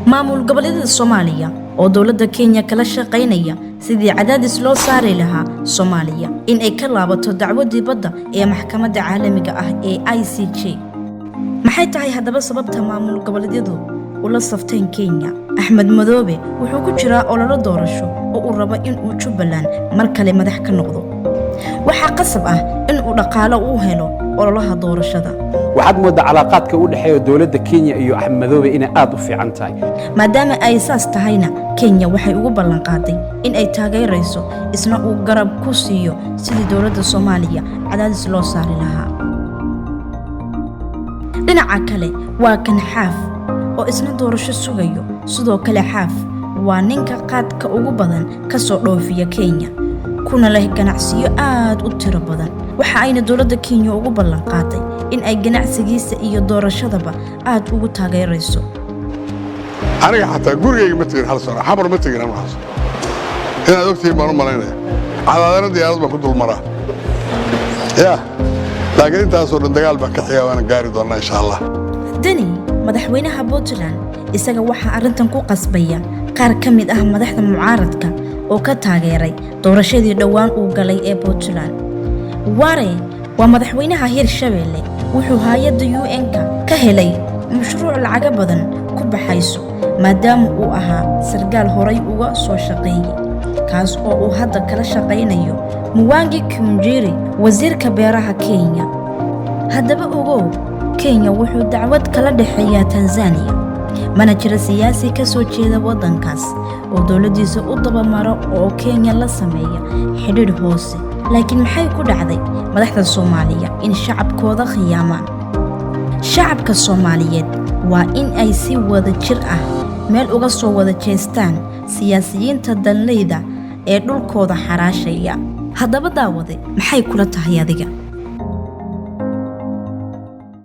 Maamul Goboleedyada Soomaaliya oo Dawladda Kenya kala shaqaynaya sidii Cadaadis loo saari lahaa Soomaaliya in ay ka laabato Dacwadda Badda ee Maxkamada Caalamiga ah ee ICJ. Maxay tahay haddaba sababta Maamul Goboleedyadu ula safteen Kenya? Axmed Madoobe wuxuu ku jiraa olole doorasho oo uu rabo in uu Jubbaland mar kale madax ka noqdo. Waxa qasab ah in uu dhaqaale u helo ololaha doorashada. waxaad moodaa calaaqaadka u dhaxeeya Dawladda Kenya iyo Axmed Madoobe inay aad u fiican tahay. maadaama ay saas tahayna Kenya waxay ugu ballan qaaday in ay taageerayso isna uu garab ku siiyo sidii Dawladda Soomaaliya Cadaadis loo saari lahaa. dhinaca kale waa kan Xaaf oo isna doorasho sugayo. sidoo kale Xaaf waa ninka qaadka ugu badan ka soo dhoofiya Kenya kuna leh ganacsiyo aad u tiro badan. waxa ayna Dawladda Kenya ugu ballan qaaday in ay ganacsigiisa iyo doorashadaba aad ugu taageerayso. aniga xataa gurigayga ma tagin hal sano xamar ma tagin anwaas inaad ogtihiin baan u malaynaya cadaadana diyaarad baan ku dul maraa laakiin intaasoo dhan dagaal baan ka xigaa waana gaari doonaa insha allah. dani madaxweynaha Puntland isaga waxaa arrintan ku qasbaya qaar ka mid ah madaxda mucaaradka oo ka taageeray doorashadii dhawaan uu galay ee Puntland. Ware waa madaxweynaha Hirshabelle wuxuu hay'adda UN-ka ka helay mashruuc lacag badan ku baxayso maadaama uu ahaa sargaal horay uga soo shaqeeyay kaas oo uu hadda kala shaqaynayo Mwangi Kiunjiri wasiirka beeraha Kenya. haddaba ogow Kenya wuxuu dacwad kala dhaxeeyaa Tanzania mana jira siyaasi ka soo jeeda wadankaas oo dawladdiisa u dabamaro oo Kenya la sameeyo xidhiidh hoose. laakiin maxay ku dhacday madaxda Soomaaliya in shacabkooda khiyaamaan? shacabka Soomaaliyeed waa in ay si wada jir ah meel uga soo wada jeestaan siyaasiyiinta danleyda ee dhulkooda xaraashaya. haddaba daawade maxay kula tahay adiga?